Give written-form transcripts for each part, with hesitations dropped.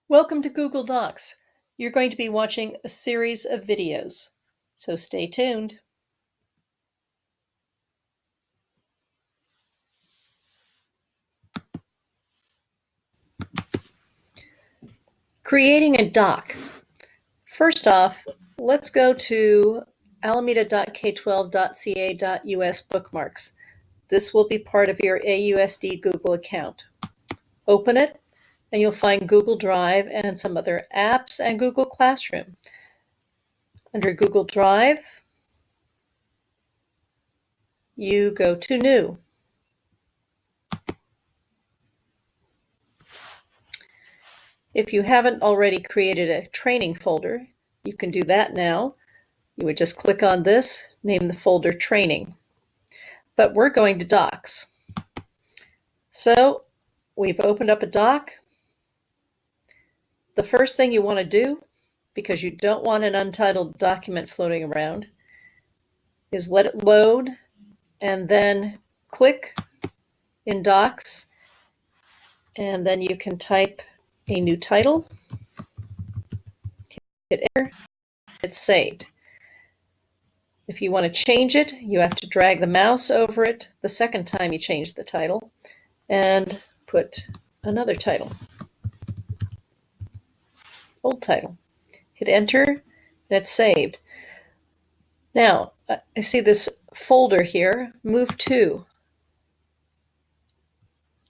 Welcome to Google Docs. You're going to be watching a series of videos, so stay tuned. Creating a doc. First off, let's go to alameda.k12.ca.us bookmarks. This will be part of your AUSD Google account. Open it, and you'll find Google Drive and some other apps and Google Classroom. Under Google Drive, you go to New. If you haven't already created a training folder, you can do that now. You would just click on this, name the folder Training. But we're going to Docs. So we've opened up a doc. The first thing you want to do, because you don't want an untitled document floating around, is let it load and then click in Docs, and then you can type a new title, hit enter, it's saved. If you want to change it, you have to drag the mouse over it the second time you change the title and put another title, old title. Hit enter, and it's saved. Now, I see this folder here, Move To.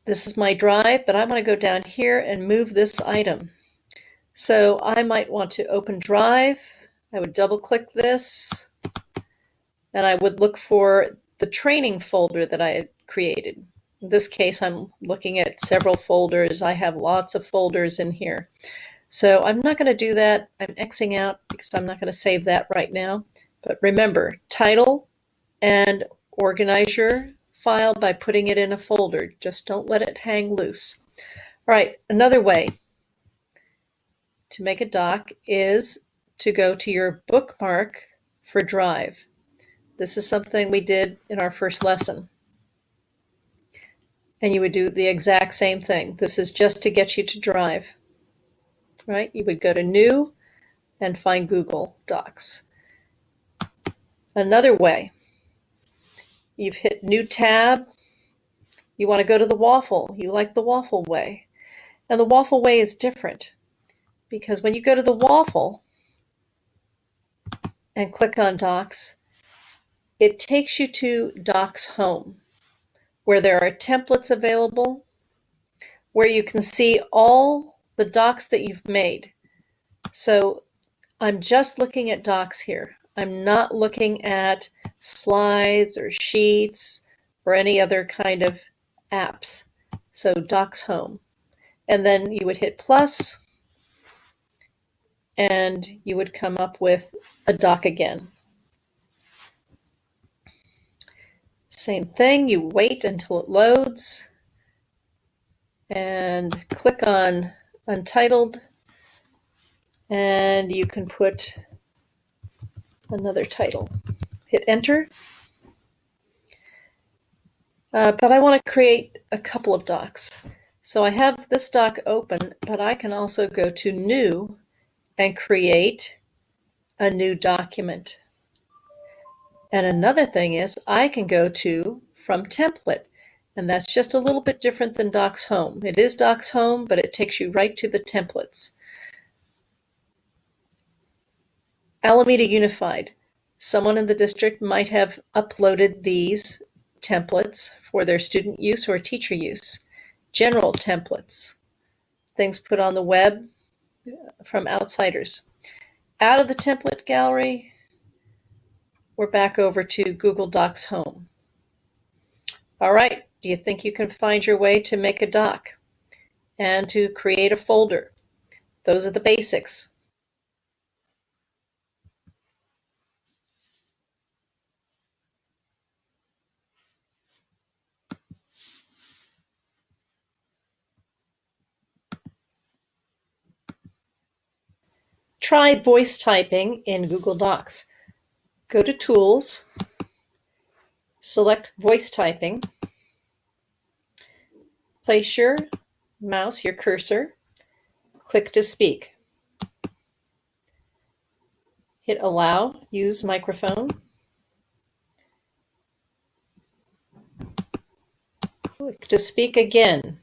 This is my drive, but I want to go down here and move this item. So I might want to open Drive. I would double click this, and I would look for the training folder that I had created. In this case, I'm looking at several folders. I have lots of folders in here. So I'm not going to do that. I'm Xing out because I'm not going to save that right now. But remember, title and organize your file by putting it in a folder. Just don't let it hang loose. All right, another way to make a doc is to go to your bookmark for Drive. This is something we did in our first lesson. And you would do the exact same thing. This is just to get you to Drive, right? You would go to New and find Google Docs. Another way, you've hit New tab. You want to go to the waffle. You like the waffle way. And the waffle way is different because when you go to the waffle and click on Docs, it takes you to Docs Home, where there are templates available, where you can see all the docs that you've made. So I'm just looking at docs here. I'm not looking at slides or sheets or any other kind of apps. So Docs Home. And then you would hit plus, and you would come up with a doc again. Same thing, you wait until it loads and click on Untitled, and you can put another title. Hit enter. But I want to create a couple of docs. So I have this doc open, but I can also go to New and create a new document. And another thing is I can go to From Template, and that's just a little bit different than Docs Home. It is Docs Home, but it takes you right to the templates. Alameda Unified. Someone in the district might have uploaded these templates for their student use or teacher use. General templates, things put on the web from outsiders. Out of the template gallery, we're back over to Google Docs Home. All right, do you think you can find your way to make a doc and to create a folder? Those are the basics. Try voice typing in Google Docs. Go to Tools, select Voice Typing, place your mouse, your cursor, Click to speak. Hit allow, use microphone. Click to speak again.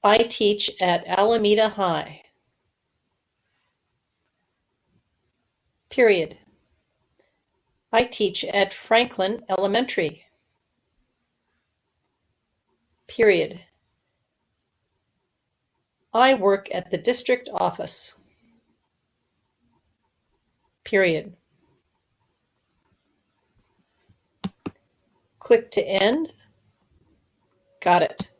I teach at Alameda High. Period. I teach at Franklin Elementary. Period. I work at the district office. Period. Click to end. Got it.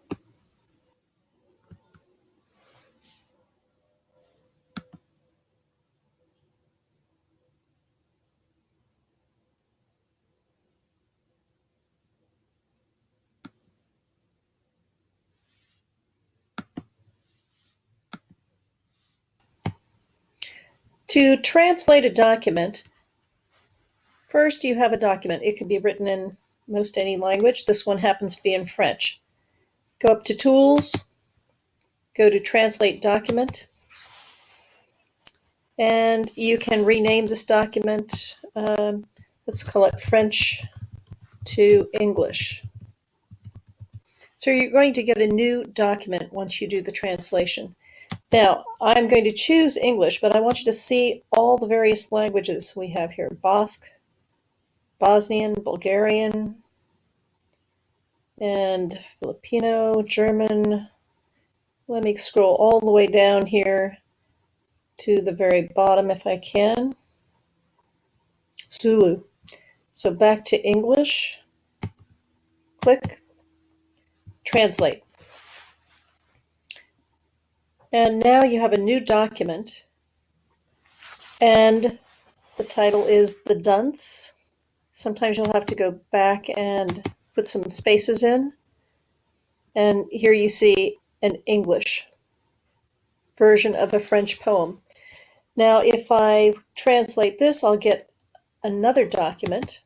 To translate a document, first you have a document. It can be written in most any language. This one happens to be in French. Go up to Tools, go to Translate Document, and you can rename this document. Let's call it French to English. So you're going to get a new document once you do the translation. Now, I'm going to choose English, but I want you to see all the various languages we have here. Basque, Bosnian, Bulgarian, and Filipino, German. Let me scroll all the way down here to the very bottom if I can. Zulu. So back to English. Click, translate. And now you have a new document, and the title is The Dunce. Sometimes you'll have to go back and put some spaces in. And here you see an English version of a French poem. Now, if I translate this, I'll get another document.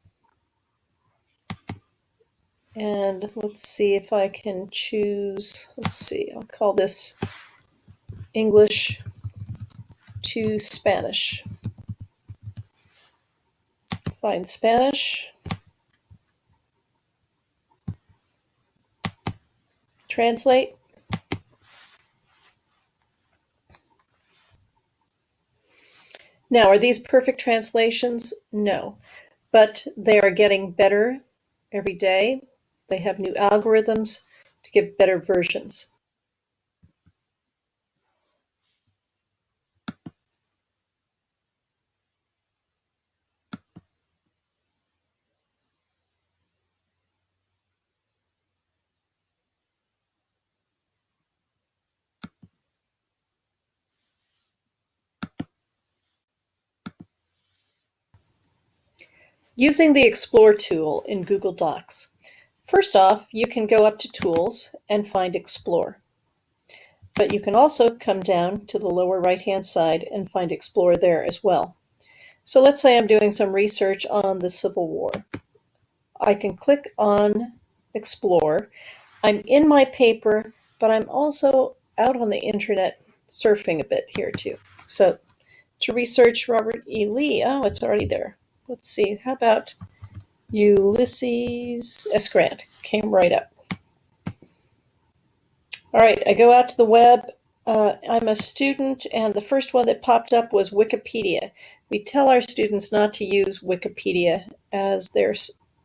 And let's see if I can choose, I'll call this English to Spanish. Find Spanish. Translate. Now, are these perfect translations? No, but they are getting better every day. They have new algorithms to give better versions. Using the Explore tool in Google Docs. First off, you can go up to Tools and find Explore. But you can also come down to the lower right-hand side and find Explore there as well. So let's say I'm doing some research on the Civil War. I can click on Explore. I'm in my paper, but I'm also out on the internet surfing a bit here too. So to research Robert E. Lee, oh, it's already there. Let's see, how about Ulysses S. Grant? Came right up. All right, I go out to the web. I'm a student, and the first one that popped up was Wikipedia. We tell our students not to use Wikipedia as their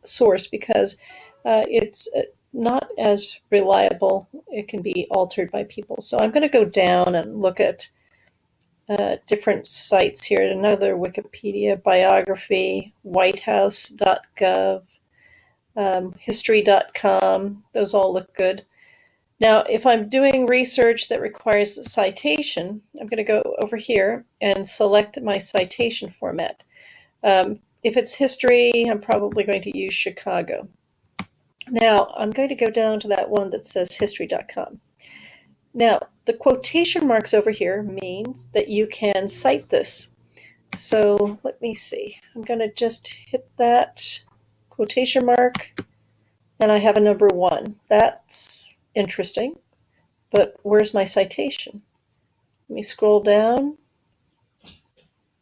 source because it's not as reliable. It can be altered by people. So I'm going to go down and look at different sites here. Another Wikipedia biography, whitehouse.gov, history.com. Those all look good. Now, if I'm doing research that requires a citation, I'm going to go over here and select my citation format. If it's history, I'm probably going to use Chicago. Now, I'm going to go down to that one that says history.com. Now, the quotation marks over here means that you can cite this. So let me see. I'm going to just hit that quotation mark, and I have a number 1. That's interesting, but where's my citation? Let me scroll down,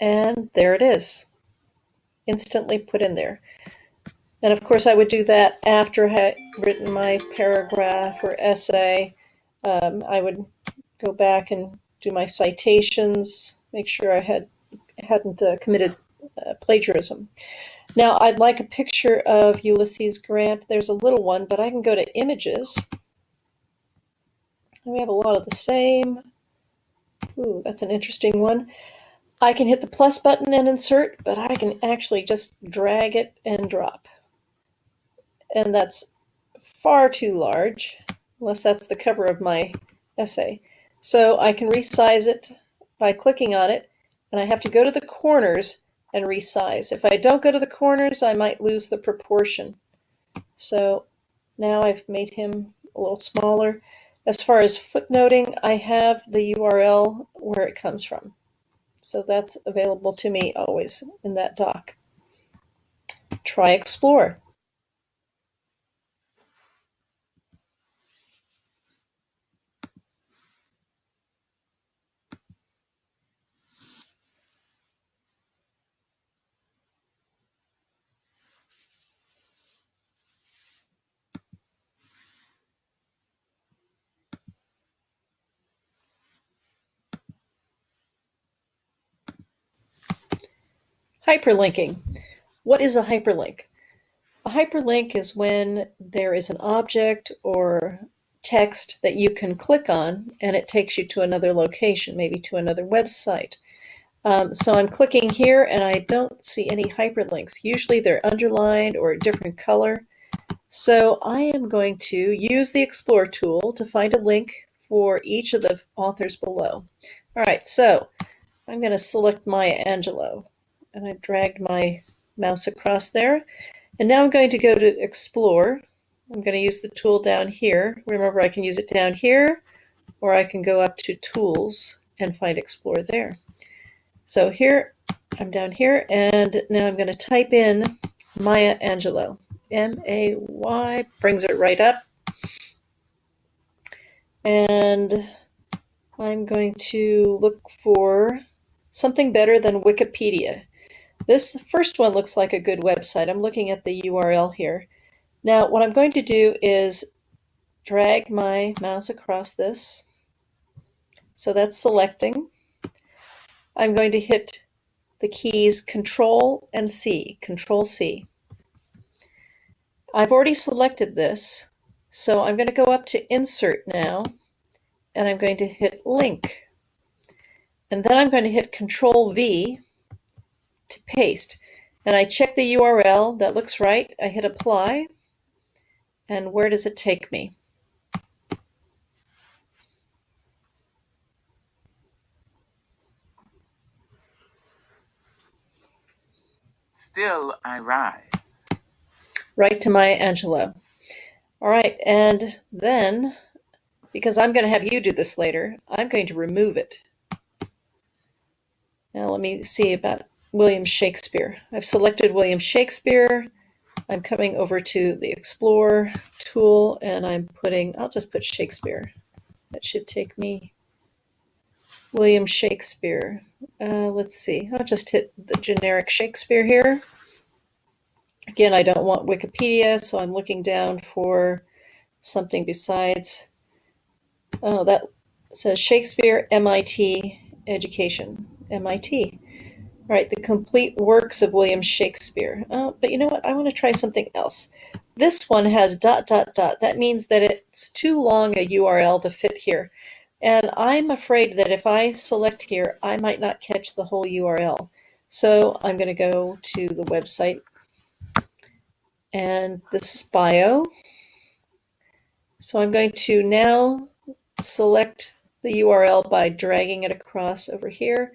and there it is, instantly put in there. And of course, I would do that after I had written my paragraph or essay. I would go back and do my citations, make sure I hadn't committed plagiarism. Now, I'd like a picture of Ulysses Grant. There's a little one, but I can go to images. And we have a lot of the same. Ooh, that's an interesting one. I can hit the plus button and insert, but I can actually just drag it and drop. And that's far too large, unless that's the cover of my essay. So I can resize it by clicking on it, and I have to go to the corners and resize. If I don't go to the corners, I might lose the proportion. So now I've made him a little smaller. As far as footnoting, I have the URL where it comes from. So that's available to me always in that doc. Try Explore. Hyperlinking. What is a hyperlink? A hyperlink is when there is an object or text that you can click on and it takes you to another location, maybe to another website. So I'm clicking here and I don't see any hyperlinks. Usually they're underlined or a different color. So I am going to use the Explore tool to find a link for each of the authors below. All right, so I'm going to select Maya Angelou, and I dragged my mouse across there. And now I'm going to go to Explore. I'm going to use the tool down here. Remember, I can use it down here, or I can go up to Tools and find Explore there. So here, I'm down here, and now I'm going to type in Maya Angelou. M-A-Y, brings it right up. And I'm going to look for something better than Wikipedia. This first one looks like a good website. I'm looking at the URL here. Now, what I'm going to do is drag my mouse across this. So that's selecting. I'm going to hit the keys Control and C, Control C. I've already selected this, so I'm going to go up to Insert now, and I'm going to hit Link. And then I'm going to hit Control V to paste. And I check the URL, that looks right. I hit Apply, and where does it take me? Still I rise. Right to Maya Angelou. All right, and then, because I'm going to have you do this later, I'm going to remove it. Now let me see about William Shakespeare. I've selected William Shakespeare. I'm coming over to the Explore tool, and I'll just put Shakespeare. That should take me William Shakespeare. Let's see, I'll just hit the generic Shakespeare here. Again, I don't want Wikipedia, so I'm looking down for something besides, oh, that says Shakespeare, MIT, Education, MIT. All right, the complete works of William Shakespeare. Oh, but you know what? I want to try something else. This one has ... That means that it's too long a URL to fit here. And I'm afraid that if I select here, I might not catch the whole URL. So I'm going to go to the website. And this is bio. So I'm going to now select the URL by dragging it across over here.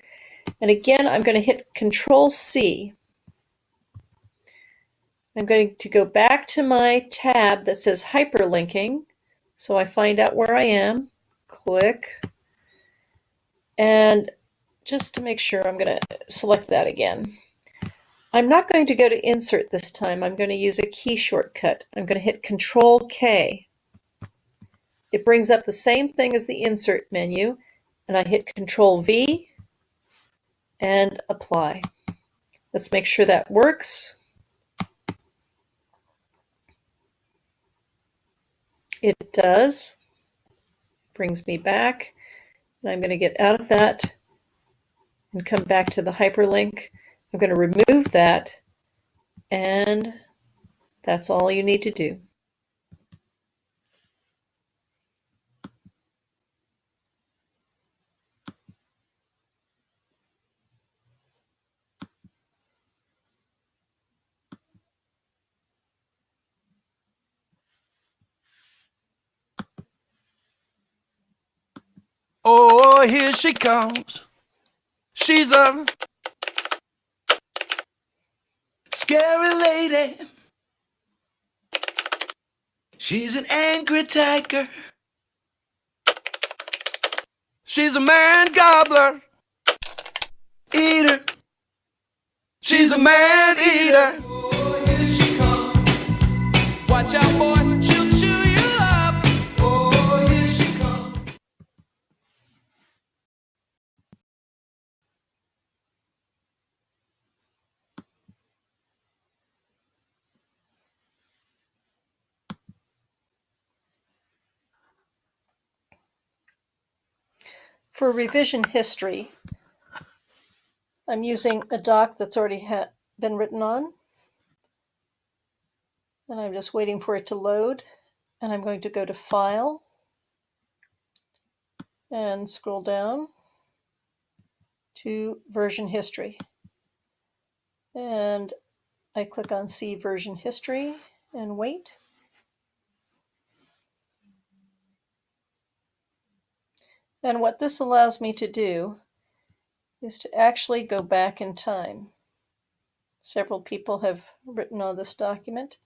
And again, I'm going to hit Control C. I'm going to go back to my tab that says hyperlinking. So I find out where I am, click, and just to make sure, I'm going to select that again. I'm not going to go to insert this time. I'm going to use a key shortcut. I'm going to hit Control K. It brings up the same thing as the insert menu, and I hit Control V and apply. Let's make sure that works. It does. Brings me back, and I'm going to get out of that and come back to the hyperlink. I'm going to remove that, and that's all you need to do. Oh, here she comes. She's a scary lady. She's an angry tiger. She's a man gobbler. Eater. She's a man eater. Oh, here she comes. Watch out, boy. She'll chew you up. Oh, here she comes. For revision history, I'm using a doc that's already been written on, and I'm just waiting for it to load. And I'm going to go to File and scroll down to Version History. And I click on See Version History and wait. And what this allows me to do is to actually go back in time. Several people have written on this document.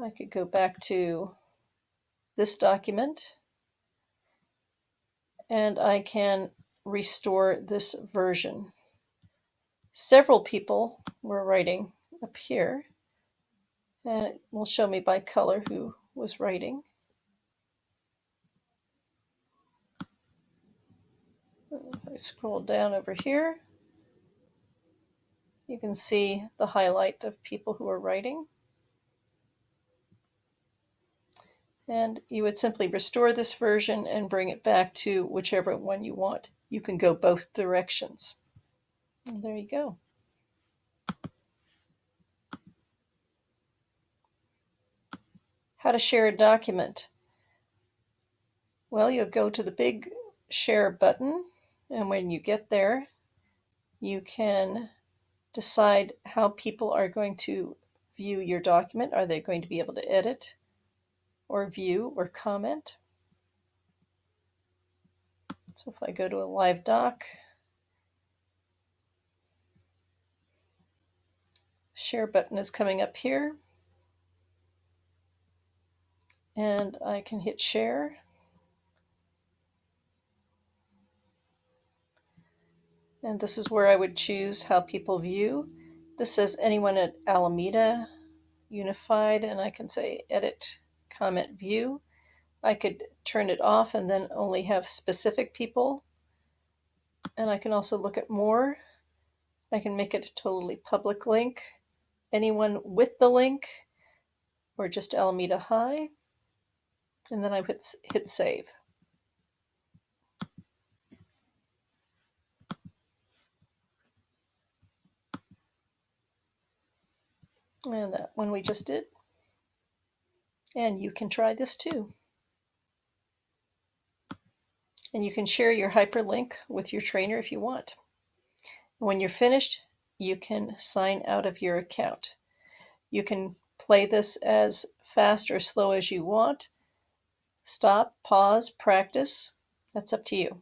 I could go back to this document, and I can restore this version. Several people were writing up here, and it will show me by color who was writing. If I scroll down over here, you can see the highlight of people who are writing. And you would simply restore this version and bring it back to whichever one you want. You can go both directions. And there you go. How to share a document. Well, you'll go to the big share button, and when you get there, you can decide how people are going to view your document. Are they going to be able to edit or view or comment? So if I go to a live doc, share button is coming up here, and I can hit share. And this is where I would choose how people view. This says anyone at Alameda Unified, and I can say edit, comment, view. I could turn it off and then only have specific people. And I can also look at more. I can make it a totally public link. Anyone with the link, or just Alameda High. And then I hit save. And that one we just did. And you can try this too. And you can share your hyperlink with your trainer if you want. When you're finished, you can sign out of your account. You can play this as fast or slow as you want. Stop, pause, practice. That's up to you.